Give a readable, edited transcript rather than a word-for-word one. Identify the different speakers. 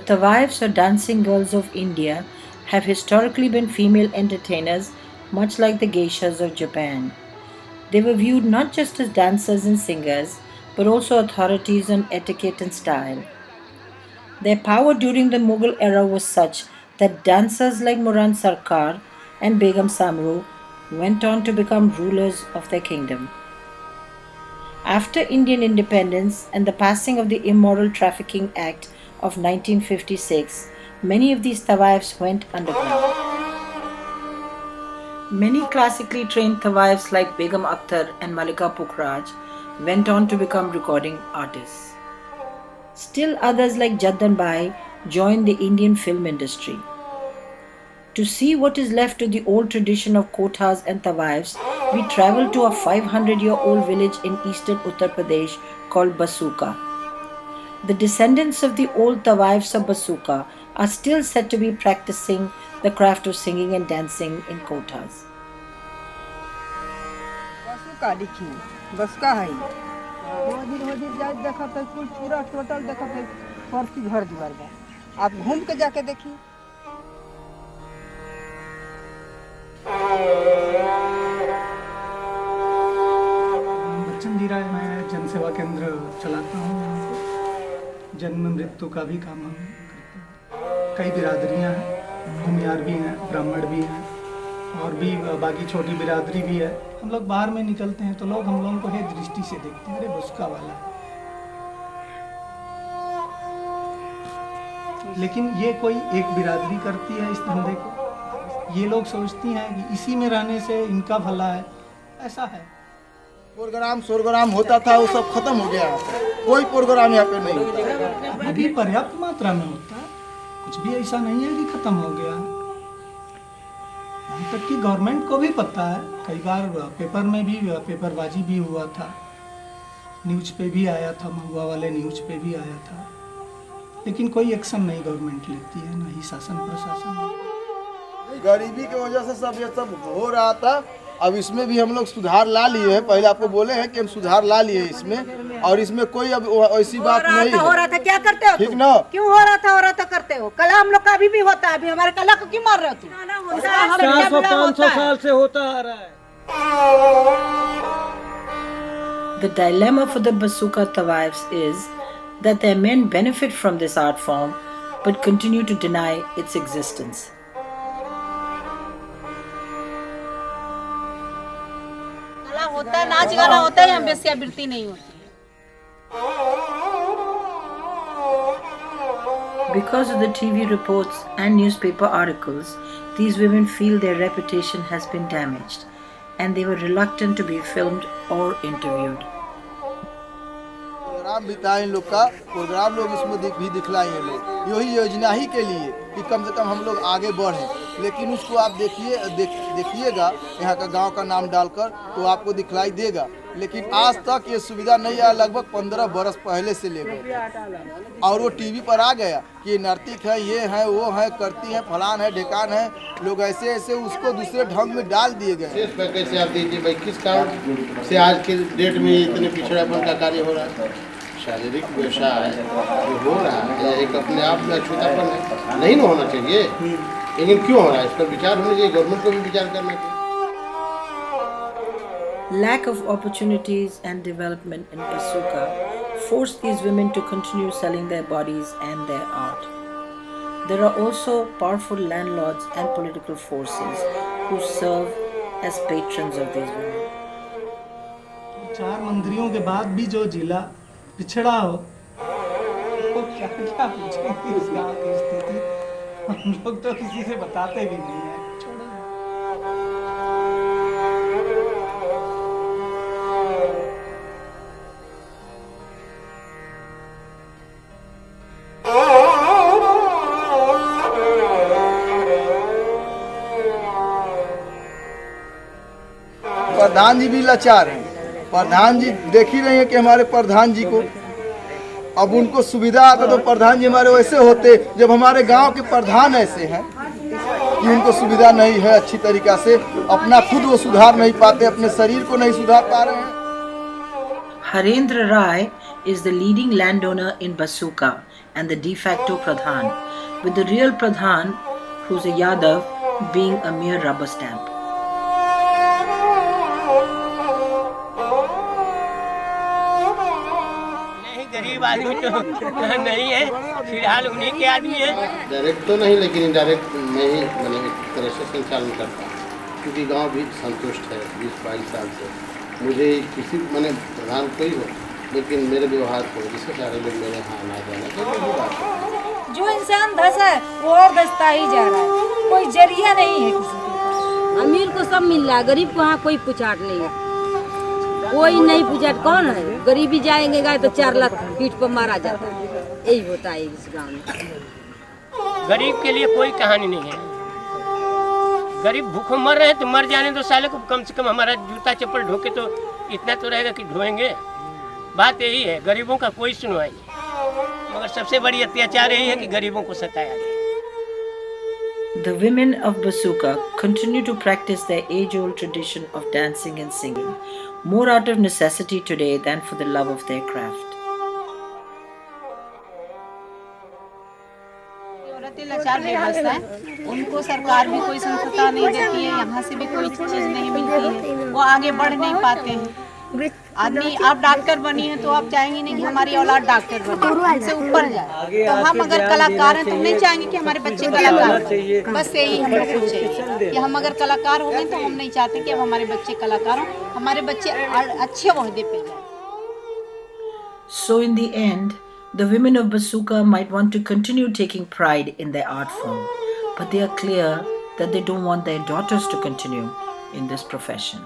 Speaker 1: Tawaifs or dancing girls of India have historically been female entertainers, much like the geishas of Japan. They were viewed not just as dancers and singers, but also authorities on etiquette and style. Their power during the Mughal era was such that dancers like Muran Sarkar and Begum Samru went on to become rulers of their kingdom. After Indian independence and the passing of the Immoral Trafficking Act of 1956, many of these tawaifs went underground. Many classically trained tawaifs like Begum Akhtar and Malika Pukhraj went on to become recording artists. Still others like Jaddan Bai joined the Indian film industry. To see what is left of the old tradition of kothas and tawaifs, we travel to a 500-year-old village in eastern Uttar Pradesh called Basuka. The descendants of the old tawaifs of Basuka are still said to be practicing the craft of singing and dancing in kothas.
Speaker 2: बसुका लिखी बसका है वो दिन जाए देखा तो कुल पूरा टोटल देखा तो पर्ची भर दीवार में आप घूम के जाके देखिए
Speaker 3: बच्चन जी राय मैं जन सेवा केंद्र चलाता हूँ यहाँ पे जन्म मृत्यु का भी काम हम करते हैं। कई बिरादरियाँ हैं, भूमियार भी हैं, ब्राह्मण भी हैं और भी बाकी छोटी बिरादरी भी है। हम लोग बाहर में निकलते हैं तो लोग हम लोगों को हे दृष्टि से देखते हैं, अरे बसका वाला है। लेकिन ये कोई एक बिरादरी करती है इस धंधे को, ये लोग सोचती हैं कि इसी में रहने से इनका भला है, ऐसा है।
Speaker 4: प्रोग्राम होता था वो सब खत्म हो गया, कोई प्रोग्राम यहाँ पे नहीं होता।
Speaker 3: अभी पर्याप्त मात्रा में होता है, कुछ भी ऐसा नहीं है कि खत्म हो गया। यहाँ तक कि गवर्नमेंट को भी पता है, कई बार पेपर में भी पेपरबाजी भी हुआ था, न्यूज पे भी आया था, महुआ वाले न्यूज पे भी आया था, लेकिन कोई एक्शन नहीं गवर्नमेंट लेती है, ना ही शासन प्रशासन।
Speaker 4: गरीबी की वजह से सब ये सब हो रहा था। अब इसमें भी हम लोग सुधार ला लिए हैं, पहले आपको बोले हैं कि हम सुधार ला लिए इसमें, और इसमें कोई अब ऐसी बात नहीं है।
Speaker 2: हो रहा था क्या करते हो
Speaker 4: ठीक ना?
Speaker 2: क्यों हो रहा था करते हो? कला हम लोग का अभी भी होता है, अभी हमारे कला को क्यों मार रहे हो तुम?
Speaker 5: 400-500 साल से होता आ रहा है।
Speaker 1: The dilemma for the Basuka tawaifs is that their men benefit from this art form but continue to deny its existence.
Speaker 6: कला होता है, नाच गाना होता है, यहाँ वेश्यावृत्ति नहीं होती है।
Speaker 1: Because of the TV reports and newspaper articles, these women feel their reputation has been damaged and they were reluctant to be filmed or interviewed.
Speaker 4: Programme भी था इन लोग का, प्रोग्राम लोग इसमें भी दिखलाएंगे लोग, यही योजना ही के लिए कि कम से कम हम लोग आगे बढ़ें। लेकिन उसको आप देखिएगा यहाँ का गांव का नाम डालकर तो आपको दिखलाई देगा, लेकिन आज तक ये सुविधा नहीं आया। लगभग 15 बरस पहले से लेकर और वो टीवी पर आ गया कि ये नर्तिक है, ये है, वो है, करती है, फलान है, ढेकान है, लोग ऐसे ऐसे उसको दूसरे ढंग में डाल दिए गए।
Speaker 7: कैसे आप दीजिए भाई, किस कारण से आज के डेट में इतने पिछड़ापन का कार्य हो रहा है? शारीरिक व्यवसाय जो हो रहा है एक अपने आप में अछूतापन है, नहीं ना होना चाहिए, लेकिन क्यों हो रहा है इस पर विचार होना चाहिए, गवर्नमेंट को भी विचार करना चाहिए।
Speaker 1: Lack of opportunities and development in Basuka forced these women to continue selling their bodies and their art. There are also powerful landlords and political forces who serve as patrons of these women.
Speaker 3: 4 मंत्रियों के बाद भी जो जिला पिछड़ा हो तो क्या क्या पूछेंगे उस गाँव की स्थिति, हम लोग तो किसी से बताते भी नहीं है।
Speaker 4: प्रधान जी भी लाचार हैं। प्रधान जी देख ही रहे हैं कि हमारे प्रधान जी को अब उनको सुविधा आता तो प्रधान जी हमारे वैसे होते। जब हमारे गांव के प्रधान ऐसे हैं कि उनको सुविधा नहीं है अच्छी तरीक़ा से, अपना खुद वो सुधार नहीं पाते, अपने शरीर को नहीं सुधार पा रहे हैं।
Speaker 1: Harendra Rai is the leading landowner in Basuka and the de facto Pradhan, with the real Pradhan, who's a Yadav, being a mere rubber stamp.
Speaker 8: गरीब आदमी तो नहीं है, फिलहाल उन्हीं के आदमी है।
Speaker 7: डायरेक्ट तो नहीं, लेकिन इनडायरेक्ट मैं ही मैंने एक तरह से संचालन करता हूँ, क्योंकि गांव भी संतुष्ट है 20-22 साल से। मुझे किसी मैंने प्रधान कोई हो, लेकिन मेरे व्यवहार को जिससे सारे लोग मेरे यहाँ ना जाना चाहिए।
Speaker 9: जो इंसान धंसा है वो और धंसता ही जा रहा है, कोई जरिया नहीं है किसी के पास।
Speaker 10: अमीर को सब मिल रहा है, गरीब को यहाँ कोई पुछाट नहीं है, कोई नहीं पुछाट। कौन है गरीबी जाएंगे गए तो 4 लाख पीठ पर मारा जाता है, यही होता है इस गाँव में।
Speaker 8: गरीब के लिए कोई कहानी नहीं है। गरीब भूखों मर रहे हैं तो मर जाने दो साले को, कम से कम हमारा जूता चप्पल ढोके तो इतना तो रहेगा कि ढोएंगे। बात यही है, गरीबों का कोई सुनवाई नहीं, मगर सबसे बड़ी अत्याचार यही है कि गरीबों को सताया जाए।
Speaker 1: The women of Basuka continue to practice their age-old tradition of dancing and singing, more out of necessity today than for the love of their craft.
Speaker 6: औरतें लाचार बेबस हैं, उनको सरकार भी कोई संस्था नहीं देती है, यहाँ से भी कोई चीज़ नहीं मिलती है, वो आगे बढ़ नहीं पाते हैं। आदमी आप डॉक्टर बनी है तो आप चाहेंगे नहीं कि हमारी औलाद डॉक्टर बने, हमसे ऊपर जाए। तो हम अगर कलाकार हैं तो हम नहीं चाहेंगे कि हमारे बच्चे कलाकार हों। बस यही हम लोग को चाहिए कि हम अगर कलाकार हो गए तो हम नहीं चाहते कि अब हमारे बच्चे कलाकार हों, हमारे बच्चे अच्छे ओहदे पे जाएं।
Speaker 1: So in the end, the women of Basuka might want to continue taking pride in their art form, but they are clear that they don't want their daughters to continue in this profession.